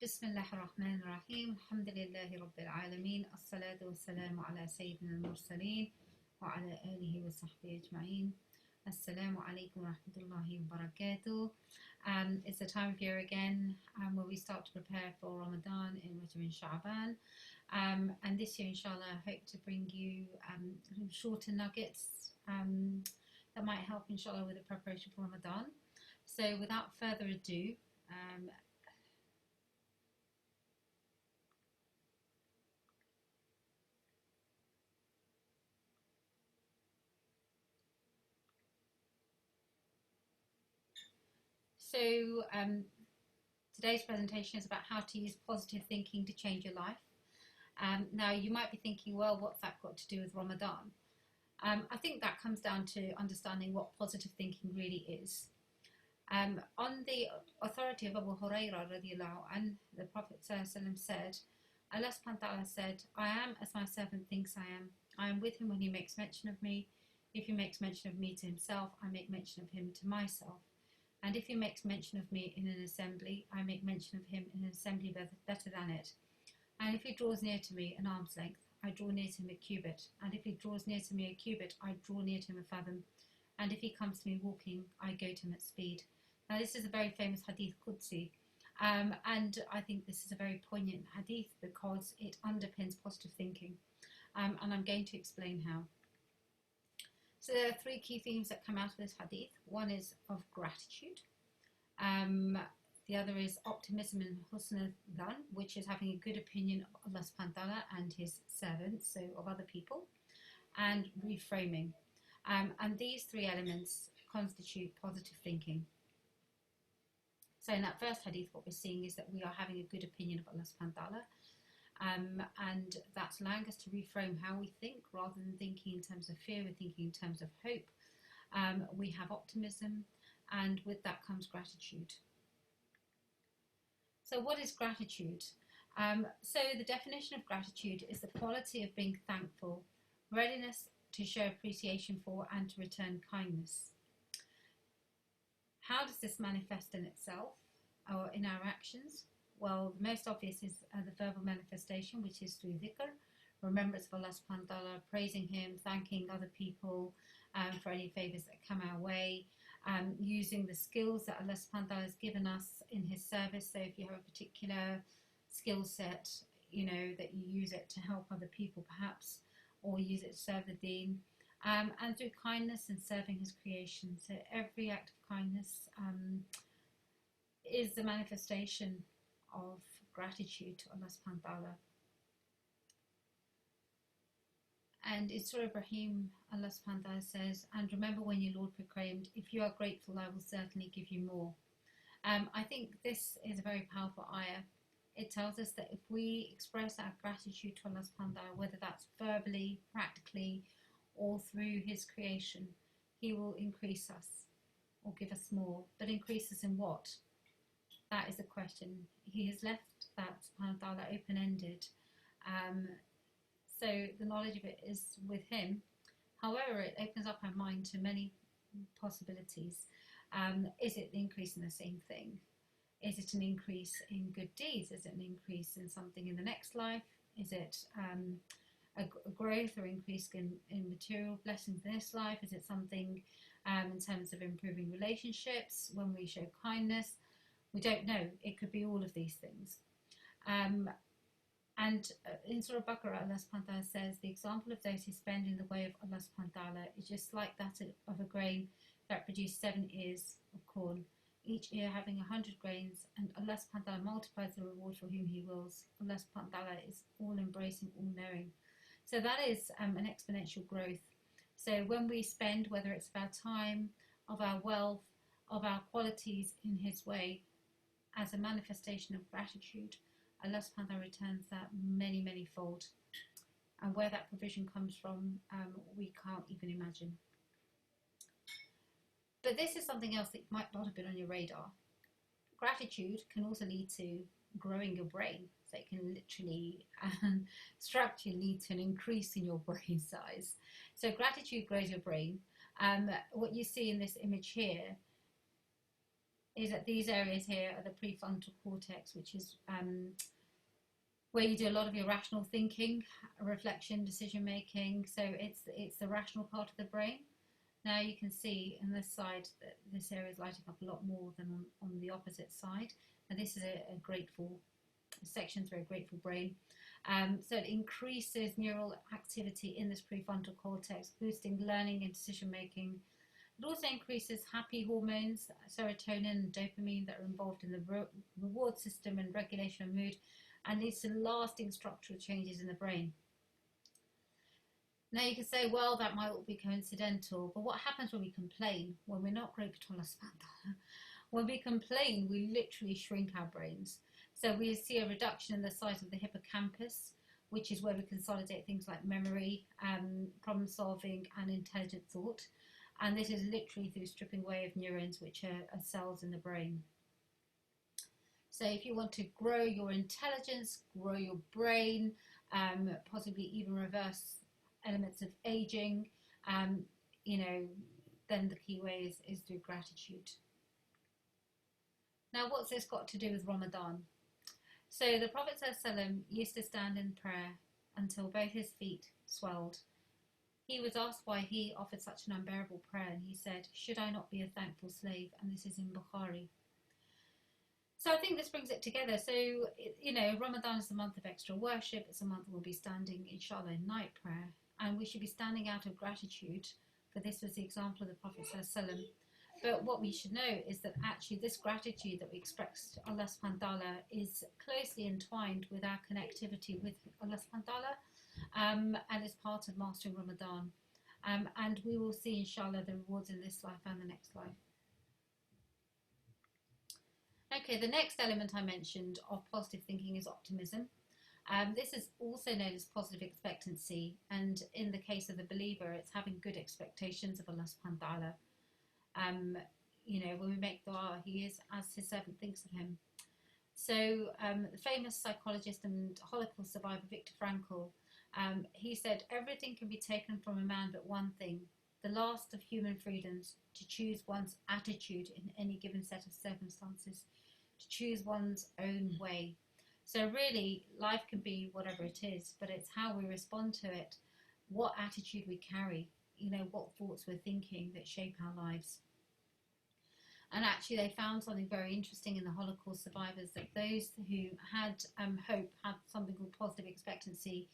بسم الله الرحمن الرحيم الحمد لله رب العالمين الصلاة والسلام على سيدنا المرسلين وعلى آله وصحبه أجمعين. Assalamu alaikum wa rahmatullahi wa barakatuh. It's the time of year again where we start to prepare for Ramadan in Sha'ban. And this year, inshallah, I hope to bring you shorter nuggets that might help, inshallah, with the preparation for Ramadan. So without further ado, today's presentation is about how to use positive thinking to change your life. Now, you might be thinking, well, what's that got to do with Ramadan? I think that comes down to understanding what positive thinking really is. On the authority of Abu Hurairah radiallahu anh, the Prophet ﷺ said, Allah SWT said, I am as my servant thinks I am. I am with him when he makes mention of me. If he makes mention of me to himself, I make mention of him to myself. And if he makes mention of me in an assembly, I make mention of him in an assembly better than it. And if he draws near to me an arm's length, I draw near to him a cubit. And if he draws near to me a cubit, I draw near to him a fathom. And if he comes to me walking, I go to him at speed. Now, this is a very famous hadith Qudsi. And I think this is a very poignant hadith because it underpins positive thinking. And I'm going to explain how. So there are three key themes that come out of this hadith. One is of gratitude. The other is optimism and husn al-dhan, which is having a good opinion of Allah SWT and his servants, so of other people, and reframing. And these three elements constitute positive thinking. So in that first hadith, what we're seeing is that we are having a good opinion of Allah SWT. And that's allowing us to reframe how we think. Rather than thinking in terms of fear, we're thinking in terms of hope. We have optimism, and with that comes gratitude. So what is gratitude? So the definition of gratitude is the quality of being thankful, readiness to show appreciation for and to return kindness. How does this manifest in itself or in our actions? Well, the most obvious is the verbal manifestation, which is through dhikr, remembrance of Allah subhanahu wa ta'ala, praising him, thanking other people for any favours that come our way, using the skills that Allah subhanahu wa ta'ala has given us in his service. So if you have a particular skill set, you know, that you use it to help other people perhaps, or use it to serve the deen, and through kindness and serving his creation. So every act of kindness is the manifestation of gratitude to Allah subhanahu wa ta'ala. And in Surah Ibrahim, Allah subhanahu wa ta'ala says, and remember when your Lord proclaimed, if you are grateful, I will certainly give you more. I think this is a very powerful ayah. It tells us that if we express our gratitude to Allah subhanahu wa ta'ala, whether that's verbally, practically, or through his creation, he will increase us or give us more. But increase us in what? That is the question. He has left that subhanahu wa ta'ala open-ended. So the knowledge of it is with him. However, it opens up our mind to many possibilities. Is it an increase in the same thing? Is it an increase in good deeds? Is it an increase in something in the next life? Is it a growth or increase in material blessings in this life? Is it something in terms of improving relationships when we show kindness? We don't know. It could be all of these things. And in Surah Baqarah, Allah subhanahu wa ta'ala says, the example of those who spend in the way of Allah subhanahu wa ta'ala is just like that of a grain that produced 7 ears of corn, each ear having 100 grains, and Allah subhanahu wa ta'ala multiplies the reward for whom he wills. Allah subhanahu wa ta'ala is all-embracing, all-knowing. So that is an exponential growth. So when we spend, whether it's of our time, of our wealth, of our qualities in his way, as a manifestation of gratitude, Allah subhanahu wa ta'ala returns that many, many fold. And where that provision comes from, we can't even imagine. But this is something else that might not have been on your radar. Gratitude can also lead to growing your brain. So it can literally structurally lead to an increase in your brain size. So gratitude grows your brain. What you see in this image here is that these areas here are the prefrontal cortex, which is where you do a lot of your rational thinking, reflection, decision making. So it's the rational part of the brain. Now you can see on this side that this area is lighting up a lot more than on the opposite side. And this is a grateful section through a grateful brain. So it increases neural activity in this prefrontal cortex, boosting learning and decision making. It also increases happy hormones, serotonin and dopamine, that are involved in the reward system and regulation of mood, and leads to lasting structural changes in the brain. Now you can say, well, that might all be coincidental, but what happens when we complain, when we're not grateful to Allah SWT? When we complain, we literally shrink our brains. So we see a reduction in the size of the hippocampus, which is where we consolidate things like memory, problem solving and intelligent thought. And this is literally through stripping away of neurons, which are cells in the brain. So if you want to grow your intelligence, grow your brain, possibly even reverse elements of aging, then the key way is through gratitude. Now, what's this got to do with Ramadan? So the Prophet ﷺ used to stand in prayer until both his feet swelled. He was asked why he offered such an unbearable prayer, and he said, "Should I not be a thankful slave?" And this is in Bukhari. So I think this brings it together. So, Ramadan is the month of extra worship. It's a month we'll be standing, inshallah, in night prayer. And we should be standing out of gratitude, for this was the example of the Prophet ﷺ. But what we should know is that actually this gratitude that we express to Allah SWT is closely entwined with our connectivity with Allah SWT, and is part of mastering Ramadan. And we will see, inshallah, the rewards in this life and the next life. Okay, the next element I mentioned of positive thinking is optimism. This is also known as positive expectancy, and in the case of the believer, it's having good expectations of Allah SWT. When we make dua, he is as his servant thinks of him. So the famous psychologist and Holocaust survivor Viktor Frankl, he said, everything can be taken from a man but one thing, the last of human freedoms, to choose one's attitude in any given set of circumstances, to choose one's own way. So really, life can be whatever it is, but it's how we respond to it, what attitude we carry, what thoughts we're thinking that shape our lives. And actually they found something very interesting in the Holocaust survivors, that those who had hope, had something called positive expectancy,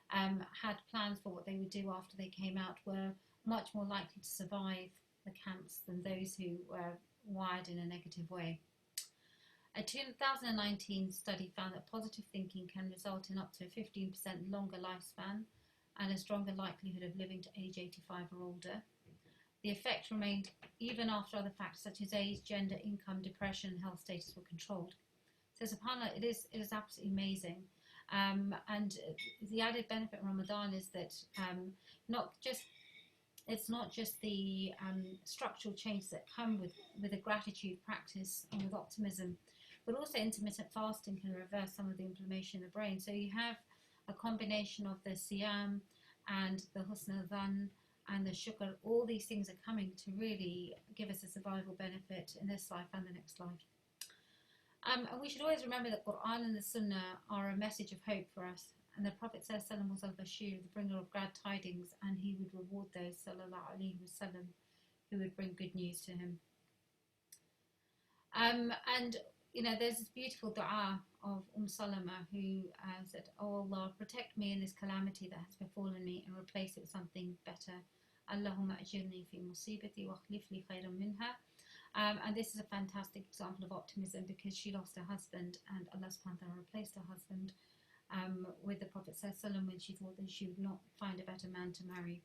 had plans for what they would do after they came out, were much more likely to survive the camps than those who were wired in a negative way. A 2019 study found that positive thinking can result in up to a 15% longer lifespan and a stronger likelihood of living to age 85 or older. The effect remained even after other factors such as age, gender, income, depression, and health status were controlled. So subhanAllah, it is absolutely amazing. And the added benefit of Ramadan is that it's not just the structural changes that come with a gratitude practice and with optimism, but also intermittent fasting can reverse some of the inflammation in the brain. So you have a combination of the siyam and the husn al-dhan and the shukr. All these things are coming to really give us a survival benefit in this life and the next life. And we should always remember that Quran and the Sunnah are a message of hope for us. And the Prophet ﷺ was al-Bashir, the bringer of glad tidings, and he would reward those sallallahu alaihi wasallam who would bring good news to him. There's this beautiful dua of Salama who said, "Oh Allah, protect me in this calamity that has befallen me and replace it with something better. Allahumma ajirni fi musibati wa akhlif li khayran minha." And this is a fantastic example of optimism, because she lost her husband and Allah SWT replaced her husband with the Prophet ﷺ when she thought that she would not find a better man to marry.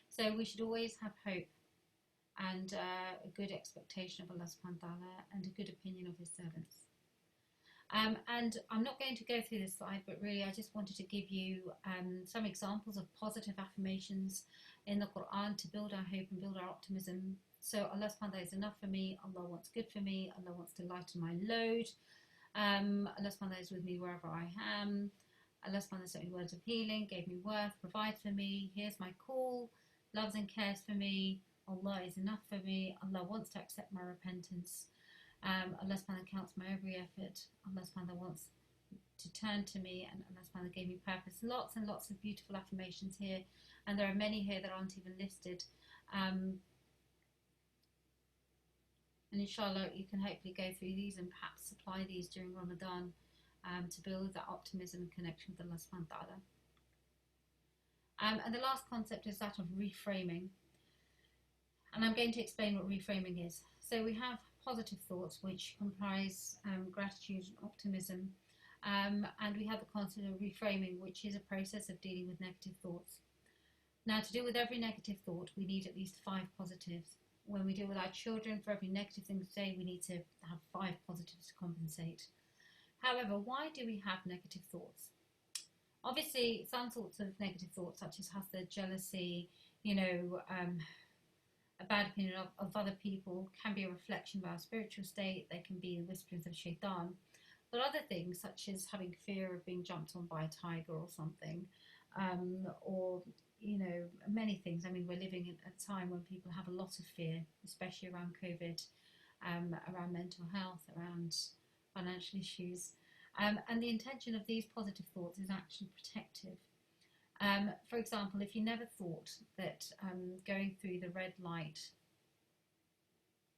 So we should always have hope and a good expectation of Allah SWT and a good opinion of his servants. And I'm not going to go through this slide, but really I just wanted to give you some examples of positive affirmations in the Quran to build our hope and build our optimism. So Allah SWT is enough for me, Allah wants good for me, Allah wants to lighten my load, Allah SWT is with me wherever I am, Allah SWT sent me words of healing, gave me worth, provides for me, hears my call, loves and cares for me, Allah is enough for me, Allah wants to accept my repentance. Allah SWT counts my every effort. Allah SWT wants to turn to me, and Allah SWT gave me purpose. Lots and lots of beautiful affirmations here, and there are many here that aren't even listed. And inshallah, you can hopefully go through these and perhaps apply these during Ramadan to build that optimism and connection with Allah SWT. And the last concept is that of reframing. And I'm going to explain what reframing is. So we have positive thoughts, which comprise gratitude and optimism. And we have the concept of reframing, which is a process of dealing with negative thoughts. Now, to deal with every negative thought, we need at least 5 positives. When we deal with our children, for every negative thing to say, we need to have 5 positives to compensate. However, why do we have negative thoughts? Obviously, some sorts of negative thoughts, such as hasad, jealousy, a bad opinion of other people, can be a reflection of our spiritual state. They can be the whisperings of shaitan. But other things, such as having fear of being jumped on by a tiger or something, or many things. I mean, we're living in a time when people have a lot of fear, especially around COVID, around mental health, around financial issues. And the intention of these positive thoughts is actually protective. For example, if you never thought that going through the red light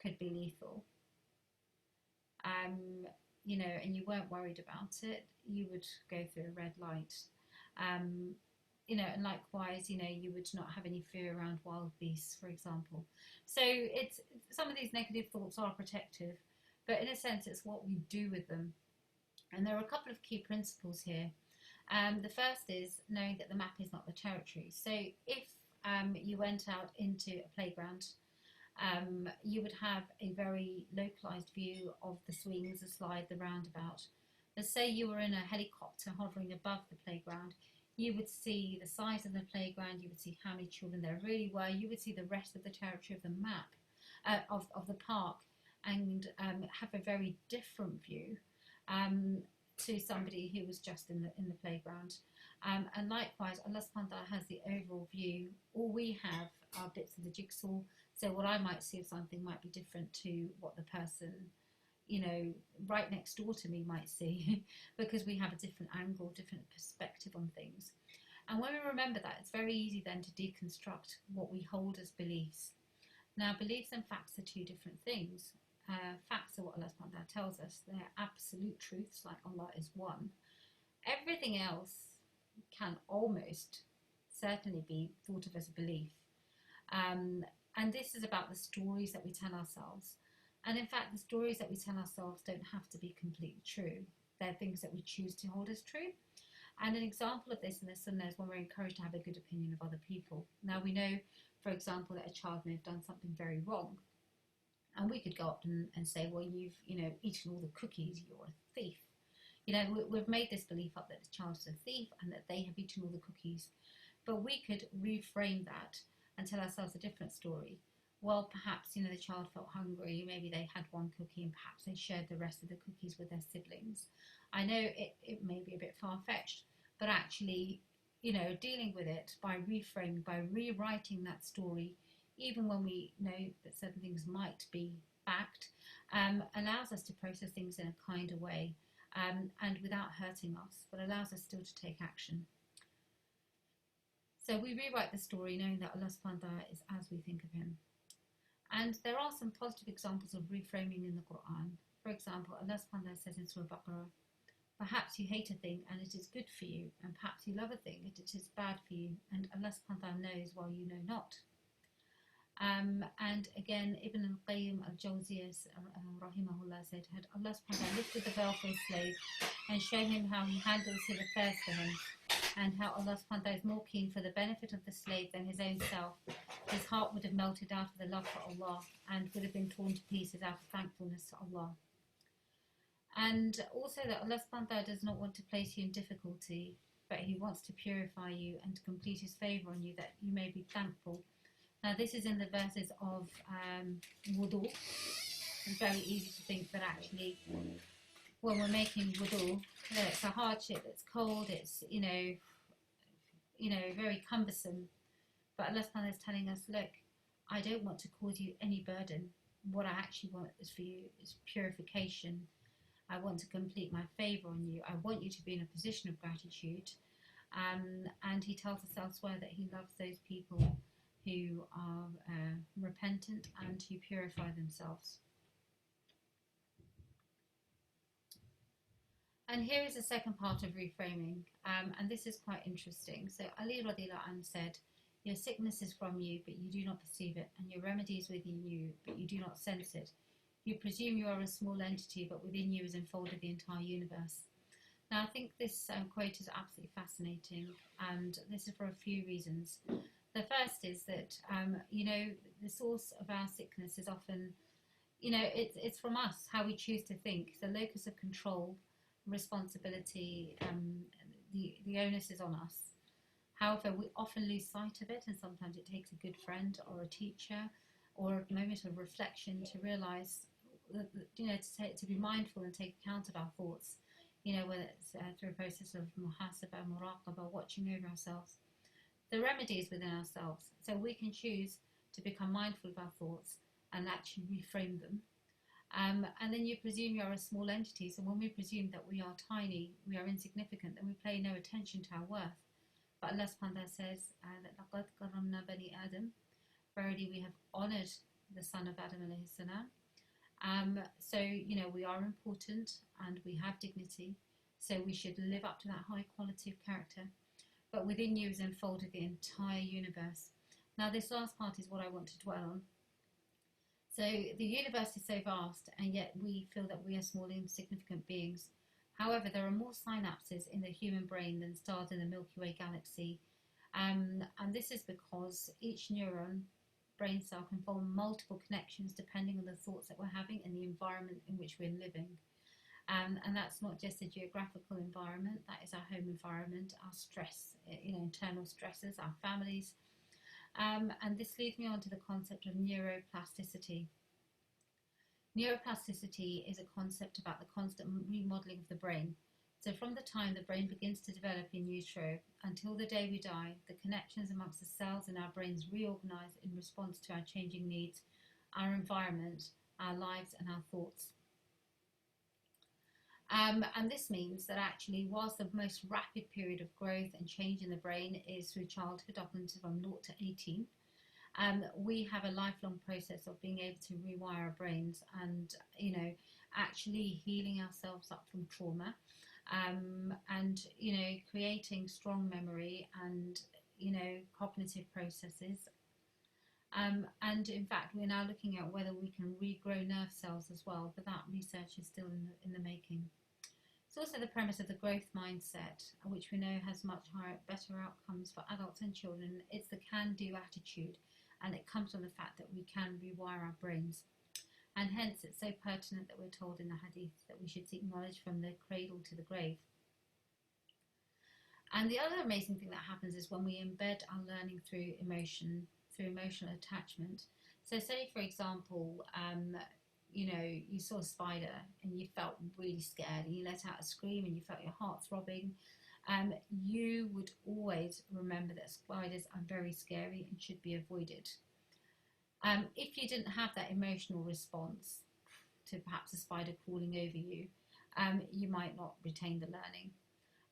could be lethal, and you weren't worried about it, you would go through a red light. And likewise, you would not have any fear around wild beasts, for example. So it's some of these negative thoughts are protective, but in a sense, it's what we do with them. And there are a couple of key principles here. The first is knowing that the map is not the territory. So if you went out into a playground, you would have a very localized view of the swings, the slide, the roundabout. But say you were in a helicopter hovering above the playground, you would see the size of the playground, you would see how many children there really were, you would see the rest of the territory of the map, of the park, and have a very different view to somebody who was just in the playground. And likewise, Allah SWT has the overall view. All we have are bits of the jigsaw. So what I might see of something might be different to what the person, right next door to me might see, because we have a different angle, different perspective on things. And when we remember that, it's very easy then to deconstruct what we hold as beliefs. Now, beliefs and facts are 2 different things. Facts are what Allah SWT tells us. They're absolute truths, like Allah is one. Everything else can almost certainly be thought of as a belief. And this is about the stories that we tell ourselves. And in fact, the stories that we tell ourselves don't have to be completely true. They're things that we choose to hold as true. And an example of this in the Sunnah is when we're encouraged to have a good opinion of other people. Now, we know, for example, that a child may have done something very wrong. And we could go up and say, well, you've, eaten all the cookies, you're a thief. We've made this belief up that the child's a thief and that they have eaten all the cookies. But we could reframe that and tell ourselves a different story. Well, perhaps, the child felt hungry, maybe they had 1 cookie and perhaps they shared the rest of the cookies with their siblings. I know it may be a bit far-fetched, but actually, dealing with it by reframing, by rewriting that story, even when we know that certain things might be fact, allows us to process things in a kinder way, and without hurting us, but allows us still to take action. So we rewrite the story knowing that Allah SWT is as we think of him. And there are some positive examples of reframing in the Quran. For example, Allah SWT says in Surah Baqarah, perhaps you hate a thing and it is good for you, and perhaps you love a thing and it is bad for you, and Allah SWT knows while you know not. And again, Ibn al-Qayyim al-Jawziyah rahimahullah said, had Allah SWT lifted the veil for his slave and shown him how he handles his affairs for him, and how Allah SWT is more keen for the benefit of the slave than his own self, his heart would have melted out of the love for Allah and would have been torn to pieces out of thankfulness to Allah. And also that Allah SWT does not want to place you in difficulty, but he wants to purify you and to complete his favour on you, that you may be thankful. Now, this is in the verses of wudu. It's very easy to think that actually when we're making wudu, it's a hardship, it's cold, it's, very cumbersome. But Allah SWT is telling us, look, I don't want to cause you any burden. what I actually want is for you is purification. I want to complete my favour on you. I want you to be in a position of gratitude. And he tells us elsewhere that he loves those people who are repentant and who purify themselves. And here is the second part of reframing, and this is quite interesting. So Ali radiallahu anhu said, your sickness is from you, but you do not perceive it, and your remedy is within you, but you do not sense it. You presume you are a small entity, but within you is enfolded the entire universe. Now, I think this quote is absolutely fascinating, and this is for a few reasons. The first is that, the source of our sickness is often, it's from us, how we choose to think. The locus of control, responsibility, the onus is on us. However, we often lose sight of it, and sometimes it takes a good friend or a teacher or a moment of reflection to realise, to be mindful and take account of our thoughts, whether it's through a process of muhasabah, muraqabah, watching over ourselves. The remedy is within ourselves, so we can choose to become mindful of our thoughts and actually reframe them. And then you presume you are a small entity, so when we presume that we are tiny, we are insignificant, then we pay no attention to our worth. But Allah SWT says that لَقَدْ كَرَّمْنَا بَنِي آدَمَ, verily we have honoured the son of Adam alayhi salam. So, we are important and we have dignity, so we should live up to that high quality of character. But within you is enfolded the entire universe. Now, this last part is what I want to dwell on. So the universe is so vast, and yet we feel that we are small, insignificant beings. However, there are more synapses in the human brain than stars in the Milky Way galaxy. And this is because each neuron, brain cell, can form multiple connections depending on the thoughts that we're having and the environment in which we're living. And that's not just a geographical environment, that is our home environment, our stress, internal stresses, our families. And this leads me on to the concept of neuroplasticity. Neuroplasticity is a concept about the constant remodelling of the brain. So from the time the brain begins to develop in utero until the day we die, the connections amongst the cells in our brains reorganise in response to our changing needs, our environment, our lives and our thoughts. And this means that actually, whilst the most rapid period of growth and change in the brain is through childhood up until from 0 to 18, we have a lifelong process of being able to rewire our brains and, actually healing ourselves up from trauma, and, creating strong memory and, cognitive processes. And in fact, we're now looking at whether we can regrow nerve cells as well, but that research is still in the making. It's also the premise of the growth mindset, which we know has much better outcomes for adults and children. It's the can-do attitude, and it comes from the fact that we can rewire our brains. And hence, it's so pertinent that we're told in the hadith that we should seek knowledge from the cradle to the grave. And the other amazing thing that happens is when we embed our learning through emotion, through emotional attachment. So say, for example, you saw a spider and you felt really scared and you let out a scream and you felt your heart throbbing. You would always remember that spiders are very scary and should be avoided. If you didn't have that emotional response to perhaps a spider crawling over you, you might not retain the learning.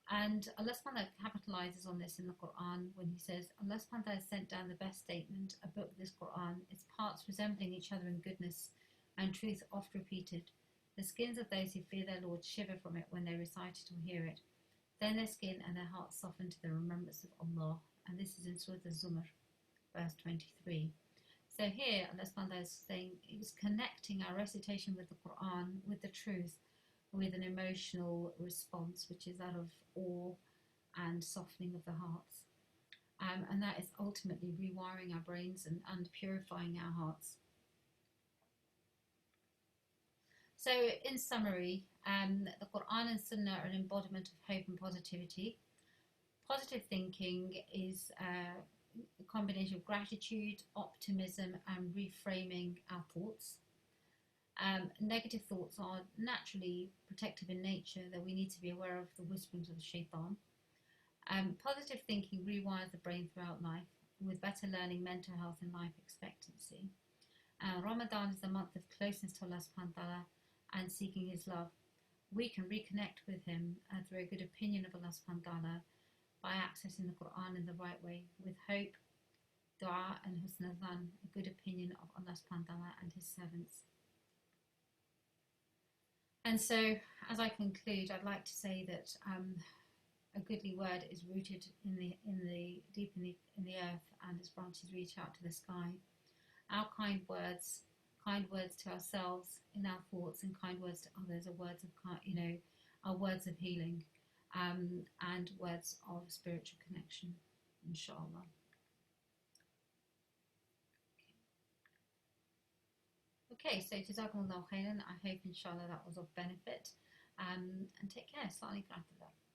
And Allah SWT capitalizes on this in the Quran when he says, Allah SWT has sent down the best statement, a book, this Quran, its parts resembling each other in goodness and truth oft repeated. The skins of those who fear their Lord shiver from it when they recite it or hear it. Then their skin and their hearts soften to the remembrance of Allah. And this is in Surah Al-Zumar, verse 23. So here Allah SWT is saying, it's connecting our recitation with the Quran, with the truth, with an emotional response, which is that of awe and softening of the hearts. And that is ultimately rewiring our brains and purifying our hearts. So in summary, the Quran and Sunnah are an embodiment of hope and positivity. Positive thinking is a combination of gratitude, optimism and reframing our thoughts. Negative thoughts are naturally protective in nature, that we need to be aware of the whisperings of the shaitan. Positive thinking rewires the brain throughout life with better learning, mental health and life expectancy. Ramadan is the month of closeness to Allah subhanahu wa ta'ala and seeking His love. We can reconnect with Him through a good opinion of Allah subhanahu wa ta'ala by accessing the Quran in the right way, with hope, dua and husn adhan, a good opinion of Allah subhanahu wa ta'ala and His servants. And so, as I conclude, I'd like to say that a goodly word is rooted deep in the earth, and its branches reach out to the sky. Our kind words to ourselves in our thoughts, and kind words to others are words of are words of healing, and words of spiritual connection, inshallah. Okay, so Jazakumullahu khairan. I hope inshallah that was of benefit, and take care. Assalamu alaikum.